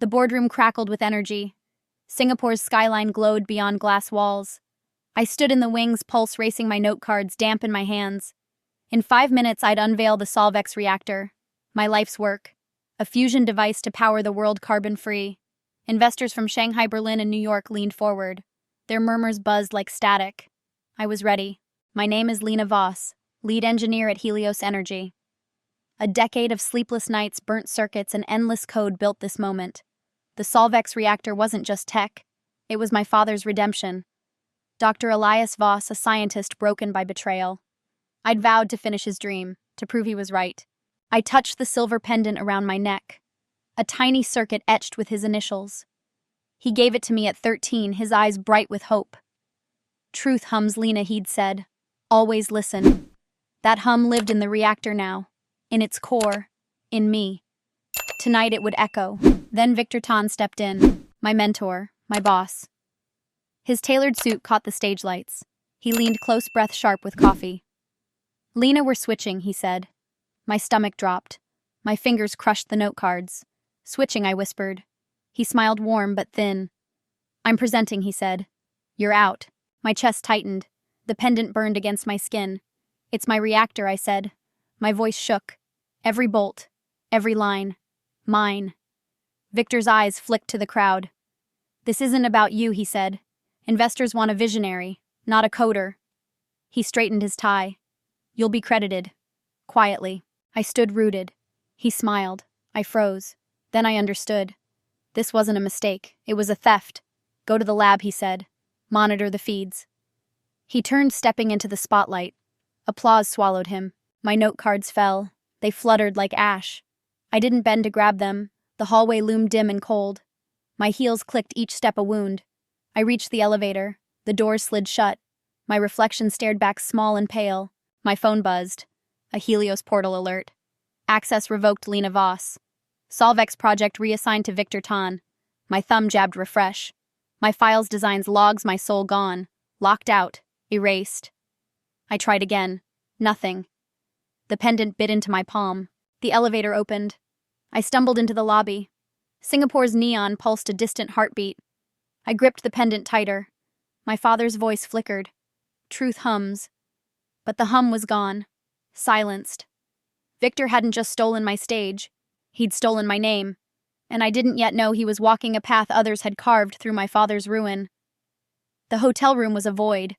The boardroom crackled with energy. Singapore's skyline glowed beyond glass walls. I stood in the wings, pulse racing, my note cards damp in my hands. In 5 minutes, I'd unveil the Solvex reactor, my life's work, a fusion device to power the world carbon-free. Investors from Shanghai, Berlin, and New York leaned forward. Their murmurs buzzed like static. I was ready. My name is Lena Voss, lead engineer at Helios Energy. A decade of sleepless nights, burnt circuits, and endless code built this moment. The Solvex reactor wasn't just tech. It was my father's redemption. Dr. Elias Voss, a scientist broken by betrayal. I'd vowed to finish his dream, to prove he was right. I touched the silver pendant around my neck, a tiny circuit etched with his initials. He gave it to me at 13, his eyes bright with hope. Truth hums, Lena, he'd said. Always listen. That hum lived in the reactor now, in its core, in me. Tonight it would echo. Then Victor Tan stepped in, my mentor, my boss. His tailored suit caught the stage lights. He leaned close, breath sharp with coffee. Lena, we're switching, he said. My stomach dropped. My fingers crushed the note cards. Switching, I whispered. He smiled, warm but thin. I'm presenting, he said. You're out. My chest tightened. The pendant burned against my skin. It's my reactor, I said. My voice shook. Every bolt. Every line. Mine. Victor's eyes flicked to the crowd. This isn't about you, he said. Investors want a visionary, not a coder. He straightened his tie. You'll be credited. Quietly. I stood rooted. He smiled. I froze. Then I understood. This wasn't a mistake. It was a theft. Go to the lab, he said. Monitor the feeds. He turned, stepping into the spotlight. Applause swallowed him. My note cards fell. They fluttered like ash. I didn't bend to grab them. The hallway loomed dim and cold. My heels clicked, each step a wound. I reached the elevator. The doors slid shut. My reflection stared back, small and pale. My phone buzzed. A Helios portal alert. Access revoked, Lena Voss. Solvex project reassigned to Victor Tan. My thumb jabbed refresh. My files, designs, logs, my soul gone. Locked out. Erased. I tried again. Nothing. The pendant bit into my palm. The elevator opened. I stumbled into the lobby. Singapore's neon pulsed a distant heartbeat. I gripped the pendant tighter. My father's voice flickered. Truth hums. But the hum was gone. Silenced. Victor hadn't just stolen my stage. He'd stolen my name. And I didn't yet know he was walking a path others had carved through my father's ruin. The hotel room was a void.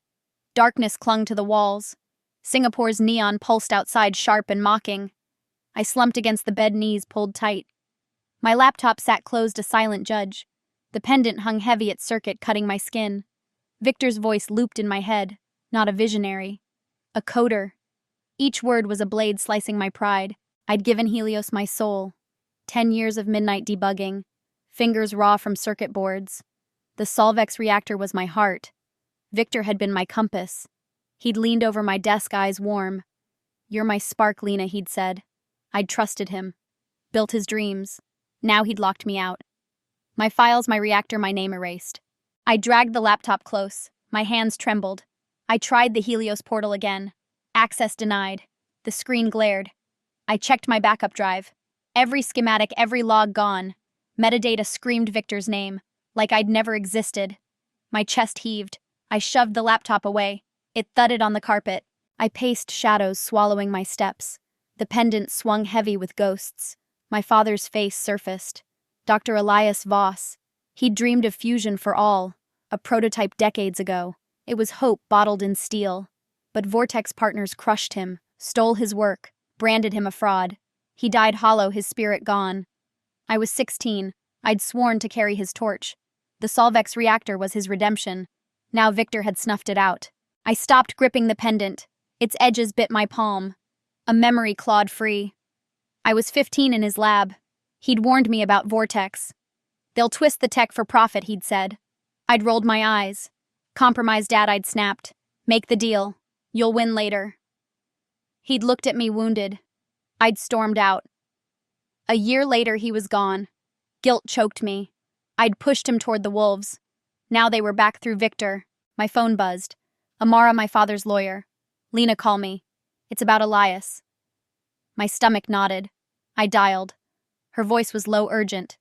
Darkness clung to the walls. Singapore's neon pulsed outside, sharp and mocking. I slumped against the bed, knees pulled tight. My laptop sat closed, a silent judge. The pendant hung heavy at circuit, cutting my skin. Victor's voice looped in my head. Not a visionary. A coder. Each word was a blade slicing my pride. I'd given Helios my soul. 10 years of midnight debugging. Fingers raw from circuit boards. The Solvex reactor was my heart. Victor had been my compass. He'd leaned over my desk, eyes warm. You're my spark, Lena, he'd said. I'd trusted him. Built his dreams. Now he'd locked me out. My files, my reactor, my name erased. I dragged the laptop close. My hands trembled. I tried the Helios portal again. Access denied. The screen glared. I checked my backup drive. Every schematic, every log gone. Metadata screamed Victor's name, like I'd never existed. My chest heaved. I shoved the laptop away. It thudded on the carpet. I paced, shadows swallowing my steps. The pendant swung heavy with ghosts. My father's face surfaced. Dr. Elias Voss. He'd dreamed of fusion for all, a prototype decades ago. It was hope bottled in steel. But Vortex partners crushed him, stole his work, branded him a fraud. He died hollow, his spirit gone. I was 16. I'd sworn to carry his torch. The Solvex reactor was his redemption. Now Victor had snuffed it out. I stopped gripping the pendant. Its edges bit my palm. A memory clawed free. I was 15 in his lab. He'd warned me about Vortex. They'll twist the tech for profit, he'd said. I'd rolled my eyes. Compromise, Dad, I'd snapped. Make the deal. You'll win later. He'd looked at me, wounded. I'd stormed out. A year later, he was gone. Guilt choked me. I'd pushed him toward the wolves. Now they were back through Victor. My phone buzzed. Amara, my father's lawyer. Lena, call me. It's about Elias. My stomach knotted. I dialed. Her voice was low, urgent.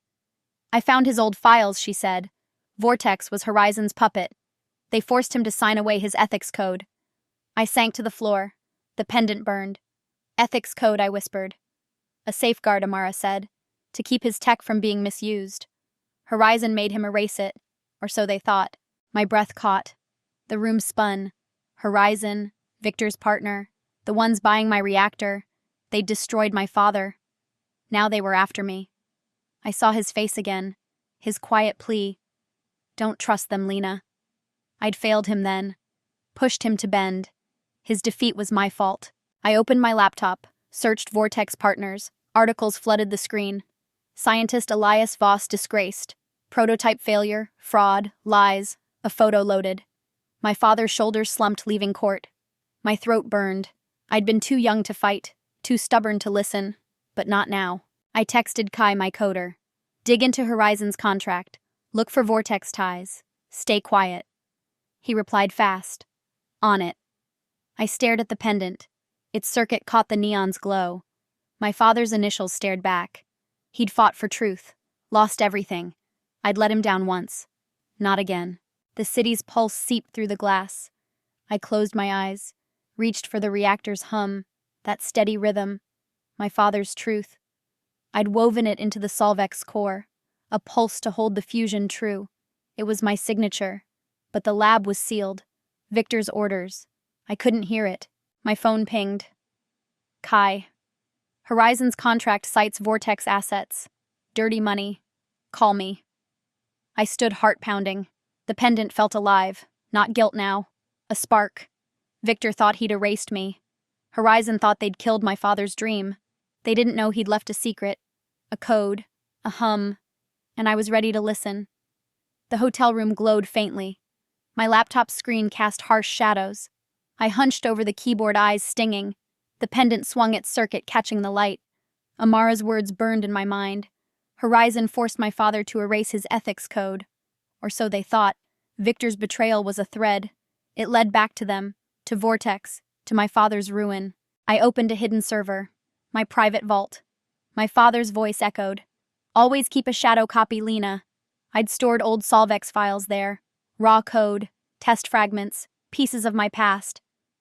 I found his old files, she said. Vortex was Horizon's puppet. They forced him to sign away his ethics code. I sank to the floor. The pendant burned. Ethics code, I whispered. A safeguard, Amara said, to keep his tech from being misused. Horizon made him erase it, or so they thought. My breath caught. The room spun. Horizon, Victor's partner, the ones buying my reactor, they'd destroyed my father. Now they were after me. I saw his face again, his quiet plea. Don't trust them, Lena. I'd failed him then, pushed him to bend. His defeat was my fault. I opened my laptop, searched Vortex partners. Articles flooded the screen. Scientist Elias Voss disgraced. Prototype failure, fraud, lies, a photo loaded. My father's shoulders slumped leaving court. My throat burned. I'd been too young to fight, too stubborn to listen, but not now. I texted Kai, my coder. Dig into Horizon's contract. Look for Vortex ties. Stay quiet. He replied fast. On it. I stared at the pendant. Its circuit caught the neon's glow. My father's initials stared back. He'd fought for truth, lost everything. I'd let him down once. Not again. The city's pulse seeped through the glass. I closed my eyes, reached for the reactor's hum, that steady rhythm, my father's truth. I'd woven it into the Solvex core, a pulse to hold the fusion true. It was my signature, but the lab was sealed. Victor's orders. I couldn't hear it. My phone pinged. Kai. Horizon's contract cites Vortex assets. Dirty money. Call me. I stood heart-pounding. The pendant felt alive, not guilt now. A spark. Victor thought he'd erased me. Horizon thought they'd killed my father's dream. They didn't know he'd left a secret, a code, a hum, and I was ready to listen. The hotel room glowed faintly. My laptop screen cast harsh shadows. I hunched over the keyboard, eyes stinging. The pendant swung its circuit, catching the light. Amara's words burned in my mind. Horizon forced my father to erase his ethics code. Or so they thought. Victor's betrayal was a thread. It led back to them, to Vortex, to my father's ruin. I opened a hidden server, my private vault. My father's voice echoed. Always keep a shadow copy, Lena. I'd stored old Solvex files there. Raw code, test fragments, pieces of my past.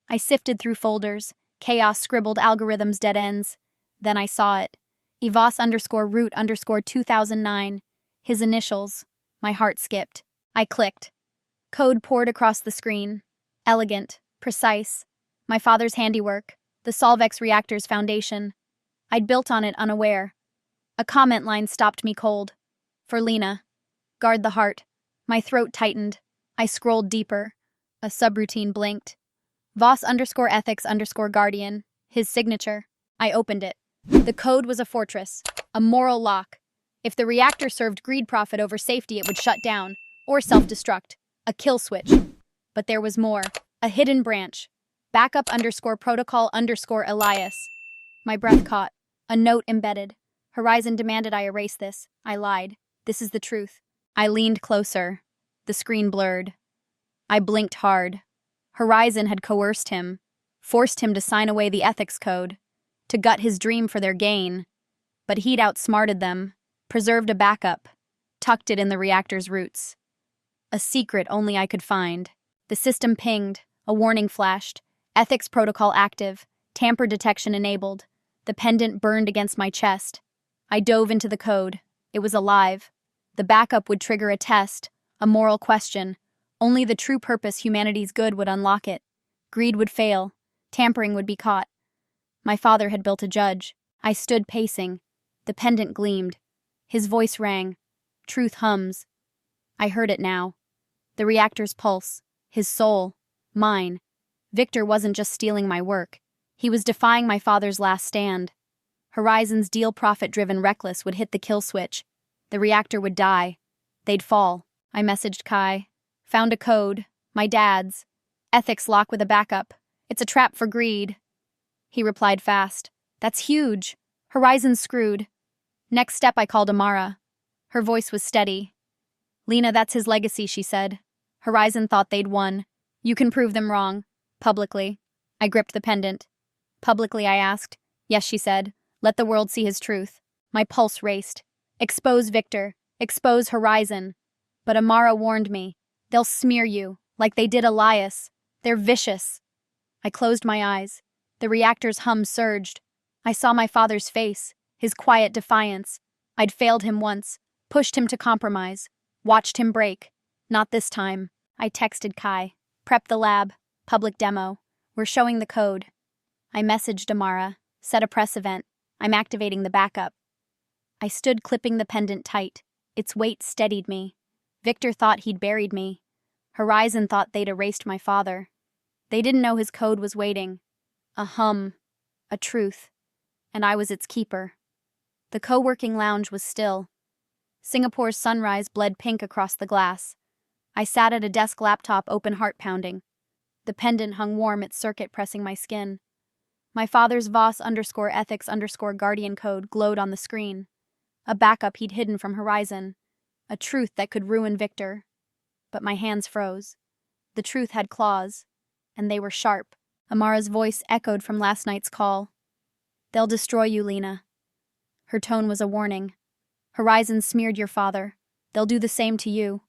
I sifted through folders, chaos scribbled algorithms, dead ends. Then I saw it. Evos_root_2009. His initials. My heart skipped. I clicked. Code poured across the screen. Elegant, precise. My father's handiwork. The Solvex Reactor's foundation. I'd built on it unaware. A comment line stopped me cold. For Lena. Guard the heart. My throat tightened. I scrolled deeper. A subroutine blinked. Voss_ethics_guardian. His signature. I opened it. The code was a fortress. A moral lock. If the reactor served greed profit over safety, it would shut down. Or self-destruct. A kill switch. But there was more. A hidden branch. Backup_protocol_Elias. My breath caught. A note embedded. Horizon demanded I erase this. I lied. This is the truth. I leaned closer. The screen blurred. I blinked hard. Horizon had coerced him, forced him to sign away the ethics code, to gut his dream for their gain. But he'd outsmarted them, preserved a backup, tucked it in the reactor's roots. A secret only I could find. The system pinged, a warning flashed, ethics protocol active, tamper detection enabled. The pendant burned against my chest. I dove into the code. It was alive. The backup would trigger a test, a moral question. Only the true purpose, humanity's good, would unlock it. Greed would fail. Tampering would be caught. My father had built a judge. I stood pacing. The pendant gleamed. His voice rang. Truth hums. I heard it now. The reactor's pulse. His soul. Mine. Victor wasn't just stealing my work. He was defying my father's last stand. Horizon's deal profit-driven reckless would hit the kill switch. The reactor would die. They'd fall. I messaged Kai. Found a code. My dad's. Ethics lock with a backup. It's a trap for greed. He replied fast. That's huge. Horizon's screwed. Next step, I called Amara. Her voice was steady. Lena, that's his legacy, she said. Horizon thought they'd won. You can prove them wrong. Publicly. I gripped the pendant. Publicly, I asked. Yes, she said. Let the world see his truth. My pulse raced. Expose Victor. Expose Horizon. But Amara warned me. They'll smear you, like they did Elias. They're vicious. I closed my eyes. The reactor's hum surged. I saw my father's face, his quiet defiance. I'd failed him once, pushed him to compromise, watched him break. Not this time. I texted Kai. Prep the lab. Public demo. We're showing the code. I messaged Amara. Set a press event. I'm activating the backup. I stood clipping the pendant tight. Its weight steadied me. Victor thought he'd buried me. Horizon thought they'd erased my father. They didn't know his code was waiting. A hum. A truth. And I was its keeper. The co-working lounge was still. Singapore's sunrise bled pink across the glass. I sat at a desk laptop, open heart pounding. The pendant hung warm, its circuit pressing my skin. My father's Voss_ethics_guardian code glowed on the screen. A backup he'd hidden from Horizon. A truth that could ruin Victor. But my hands froze. The truth had claws, and they were sharp. Amara's voice echoed from last night's call. They'll destroy you, Lena. Her tone was a warning. Horizon smeared your father. They'll do the same to you.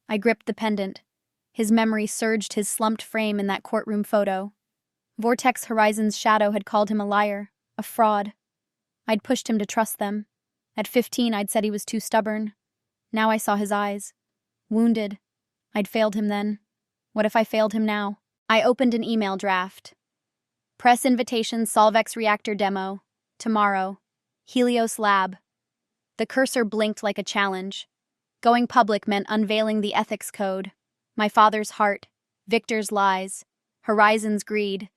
I gripped the pendant. His memory surged his slumped frame in that courtroom photo. Vortex Horizon's shadow had called him a liar, a fraud. I'd pushed him to trust them. At 15, I'd said he was too stubborn. Now I saw his eyes. Wounded. I'd failed him then. What if I failed him now? I opened an email draft. Press invitation, Solvex Reactor demo. Tomorrow. Helios Lab. The cursor blinked like a challenge. Going public meant unveiling the ethics code. My father's heart. Victor's lies. Horizon's greed.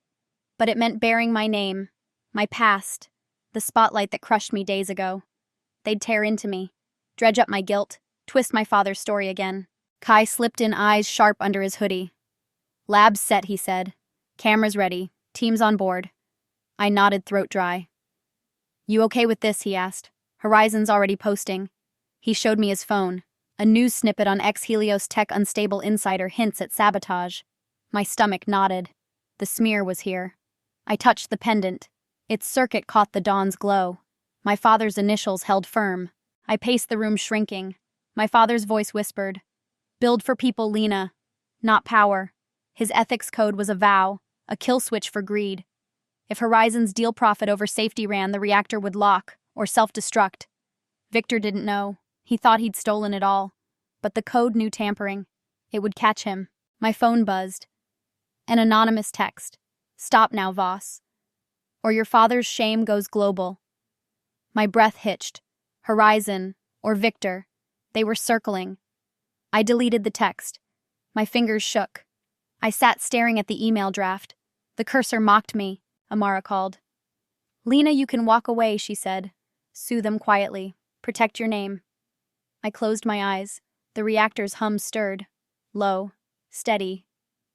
But it meant bearing my name. My past. The spotlight that crushed me days ago. They'd tear into me. Dredge up my guilt. Twist my father's story again. Kai slipped in, eyes sharp under his hoodie. Lab's set, he said. Cameras ready. Teams on board. I nodded, throat dry. You okay with this, he asked. Horizon's already posting. He showed me his phone. A news snippet on ex-Helios Tech unstable insider hints at sabotage. My stomach nodded. The smear was here. I touched the pendant. Its circuit caught the dawn's glow. My father's initials held firm. I paced the room, shrinking. My father's voice whispered, "Build for people, Lena, not power." His ethics code was a vow, a kill switch for greed. If Horizon's deal profit over safety ran, the reactor would lock, or self-destruct. Victor didn't know. He thought he'd stolen it all. But the code knew tampering. It would catch him. My phone buzzed. An anonymous text. "Stop now, Voss. Or your father's shame goes global." My breath hitched. Horizon, or Victor. They were circling. I deleted the text. My fingers shook. I sat staring at the email draft. The cursor mocked me, Amara called. "Lena, you can walk away," she said. "Soothe them quietly. Protect your name." I closed my eyes. The reactor's hum stirred. Low. Steady.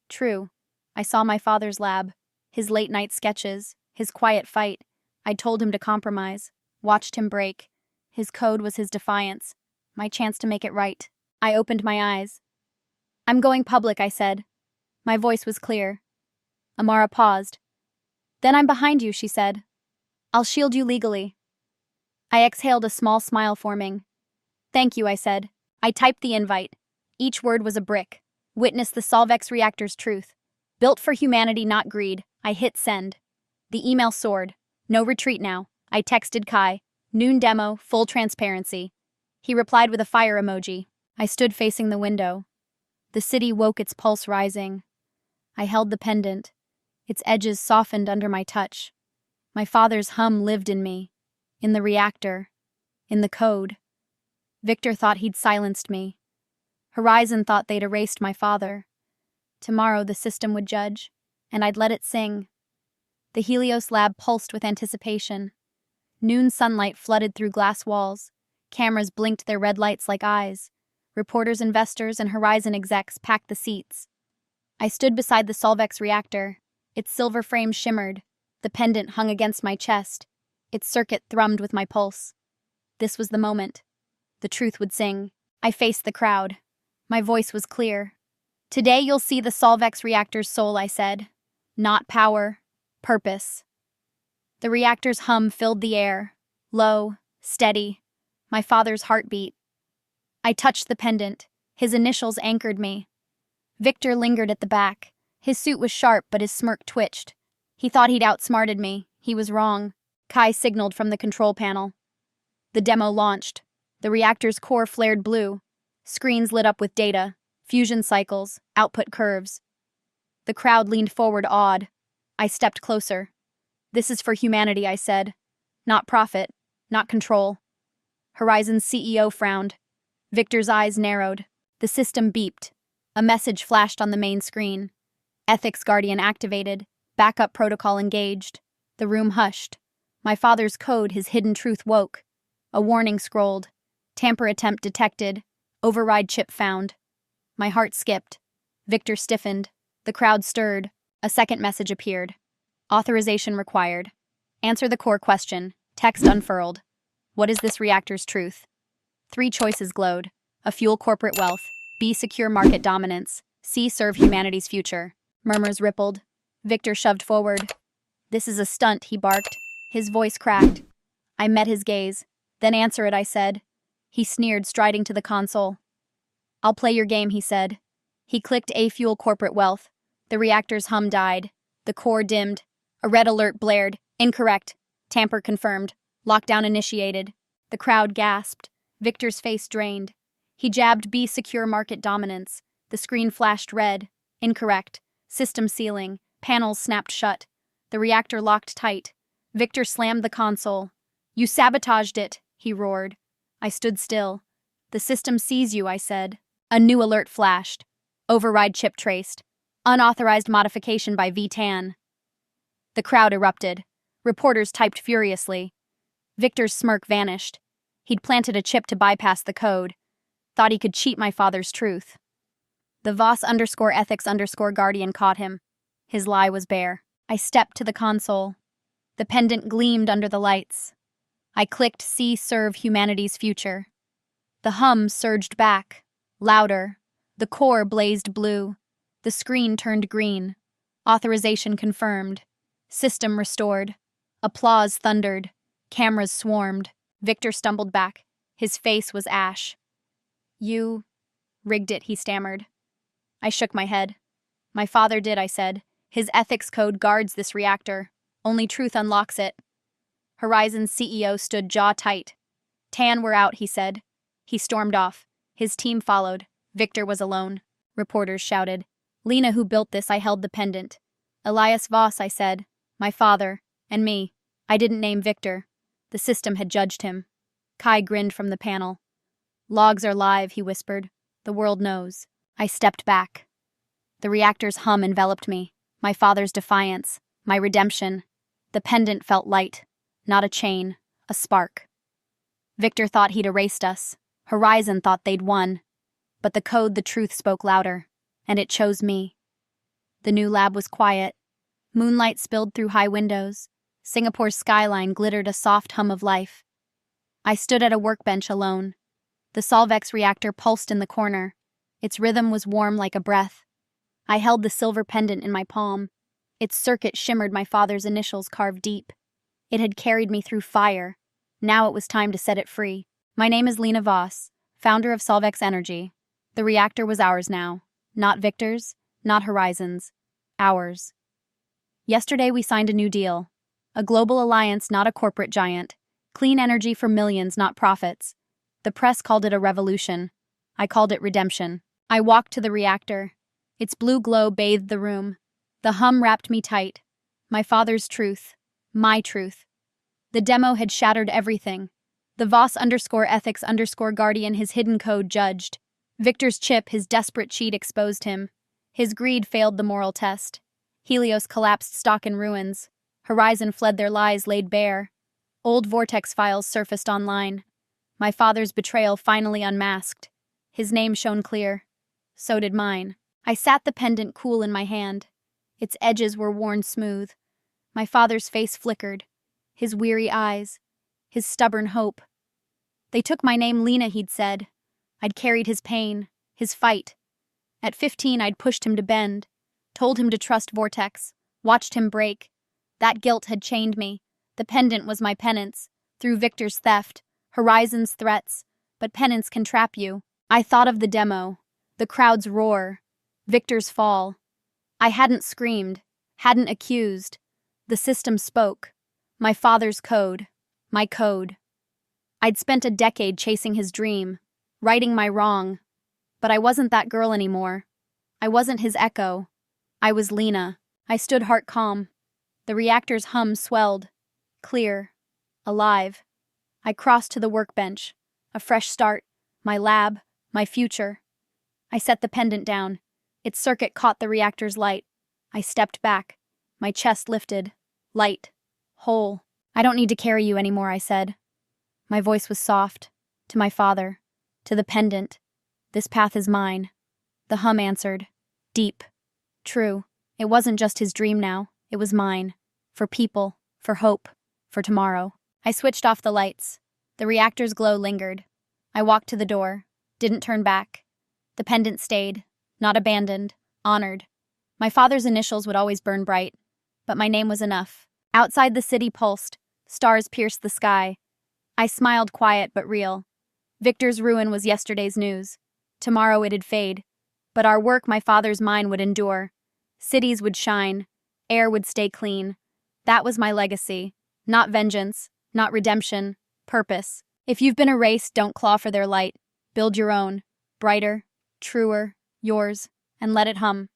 True. I saw my father's lab. His late-night sketches. His quiet fight. I'd told him to compromise. Watched him break. His code was his defiance. My chance to make it right. I opened my eyes. "I'm going public," I said. My voice was clear. Amara paused. "Then I'm behind you," she said. "I'll shield you legally." I exhaled, a small smile forming. "Thank you," I said. I typed the invite. Each word was a brick. Witness the Solvex reactor's truth. Built for humanity, not greed. I hit send. The email soared. No retreat now. I texted Kai. Noon demo, full transparency. He replied with a fire emoji. I stood facing the window. The city woke, its pulse rising. I held the pendant. Its edges softened under my touch. My father's hum lived in me. In the reactor. In the code. Victor thought he'd silenced me. Horizon thought they'd erased my father. Tomorrow the system would judge, and I'd let it sing. The Helios lab pulsed with anticipation. Noon sunlight flooded through glass walls. Cameras blinked their red lights like eyes. Reporters, investors, and Horizon execs packed the seats. I stood beside the Solvex reactor. Its silver frame shimmered. The pendant hung against my chest. Its circuit thrummed with my pulse. This was the moment. The truth would sing. I faced the crowd. My voice was clear. "Today you'll see the Solvex reactor's soul," I said. "Not power. Purpose." The reactor's hum filled the air. Low. Steady. My father's heartbeat. I touched the pendant. His initials anchored me. Victor lingered at the back. His suit was sharp, but his smirk twitched. He thought he'd outsmarted me. He was wrong. Kai signaled from the control panel. The demo launched. The reactor's core flared blue. Screens lit up with data, fusion cycles, output curves. The crowd leaned forward awed. I stepped closer. "This is for humanity," I said. "Not profit, not control." Horizon's CEO frowned. Victor's eyes narrowed. The system beeped. A message flashed on the main screen. Ethics Guardian activated. Backup protocol engaged. The room hushed. My father's code, his hidden truth, woke. A warning scrolled. Tamper attempt detected. Override chip found. My heart skipped. Victor stiffened. The crowd stirred. A second message appeared. Authorization required. Answer the core question. Text unfurled. What is this reactor's truth? 3 choices glowed. A fuel corporate wealth. B, secure market dominance. C, serve humanity's future. Murmurs rippled. Victor shoved forward. "This is a stunt," he barked. His voice cracked. I met his gaze. "Then answer it," I said. He sneered, striding to the console. "I'll play your game," he said. He clicked A, fuel corporate wealth. The reactor's hum died. The core dimmed. A red alert blared. Incorrect. Tamper confirmed. Lockdown initiated. The crowd gasped. Victor's face drained. He jabbed B, secure market dominance. The screen flashed red. Incorrect. System sealing. Panels snapped shut. The reactor locked tight. Victor slammed the console. "You sabotaged it," he roared. I stood still. "The system sees you," I said. A new alert flashed. Override chip traced. Unauthorized modification by VTAN. The crowd erupted. Reporters typed furiously. Victor's smirk vanished. He'd planted a chip to bypass the code. Thought he could cheat my father's truth. The Voss_ethics_guardian caught him. His lie was bare. I stepped to the console. The pendant gleamed under the lights. I clicked C, serve humanity's future. The hum surged back. Louder. The core blazed blue. The screen turned green. Authorization confirmed. System restored. Applause thundered. Cameras swarmed. Victor stumbled back. His face was ash. "You rigged it," he stammered. I shook my head. "My father did," I said. "His ethics code guards this reactor. Only truth unlocks it." Horizon's CEO stood jaw tight. "Tan, we're out," he said. He stormed off. His team followed. Victor was alone. Reporters shouted. "Lena, who built this?" I held the pendant. "Elias Voss," I said. "My father. And me." I didn't name Victor. The system had judged him. Kai grinned from the panel. "Logs are live," he whispered. "The world knows." I stepped back. The reactor's hum enveloped me. My father's defiance. My redemption. The pendant felt light. Not a chain. A spark. Victor thought he'd erased us. Horizon thought they'd won. But the code, the truth, spoke louder. And it chose me. The new lab was quiet. Moonlight spilled through high windows. Singapore's skyline glittered a soft hum of life. I stood at a workbench alone. The Solvex reactor pulsed in the corner. Its rhythm was warm like a breath. I held the silver pendant in my palm. Its circuit shimmered my father's initials carved deep. It had carried me through fire. Now it was time to set it free. "My name is Lena Voss, founder of Solvex Energy. The reactor was ours now. Not Victor's, not Horizon's. Ours. Yesterday we signed a new deal. A global alliance, not a corporate giant. Clean energy for millions, not profits. The press called it a revolution. I called it redemption." I walked to the reactor. Its blue glow bathed the room. The hum wrapped me tight. My father's truth. My truth. The demo had shattered everything. The Voss_ethics_guardian, his hidden code, judged. Victor's chip, his desperate cheat, exposed him. His greed failed the moral test. Helios collapsed, stock in ruins. Horizon fled, their lies laid bare. Old Vortex files surfaced online. My father's betrayal finally unmasked. His name shone clear. So did mine. I sat the pendant cool in my hand. Its edges were worn smooth. My father's face flickered. His weary eyes. His stubborn hope. "They took my name, Lena," he'd said. I'd carried his pain, his fight. At 15, I'd pushed him to bend. Told him to trust Vortex. Watched him break. That guilt had chained me. The pendant was my penance. Through Victor's theft. Horizon's threats. But penance can trap you. I thought of the demo, the crowd's roar, Victor's fall. I hadn't screamed, hadn't accused. The system spoke. My father's code. My code. I'd spent a decade chasing his dream, righting my wrong. But I wasn't that girl anymore. I wasn't his echo. I was Lena. I stood heart calm. The reactor's hum swelled. Clear. Alive. I crossed to the workbench. A fresh start. My lab. My future. I set the pendant down. Its circuit caught the reactor's light. I stepped back. My chest lifted. Light. Whole. I don't need to carry you anymore, I said. My voice was soft. To my father. To the pendant. This path is mine. The hum answered. Deep. True. It wasn't just his dream now. It was mine. For people. For hope. For tomorrow. I switched off the lights. The reactor's glow lingered. I walked to the door. Didn't turn back. The pendant stayed. Not abandoned. Honored. My father's initials would always burn bright. But my name was enough. Outside the city pulsed. Stars pierced the sky. I smiled, quiet but real. Victor's ruin was yesterday's news. Tomorrow it'd fade. But our work, my father's mine, would endure. Cities would shine. Air would stay clean. That was my legacy. Not vengeance. Not redemption. Purpose. If you've been erased, don't claw for their light. Build your own. Brighter. Truer. Yours. And let it hum.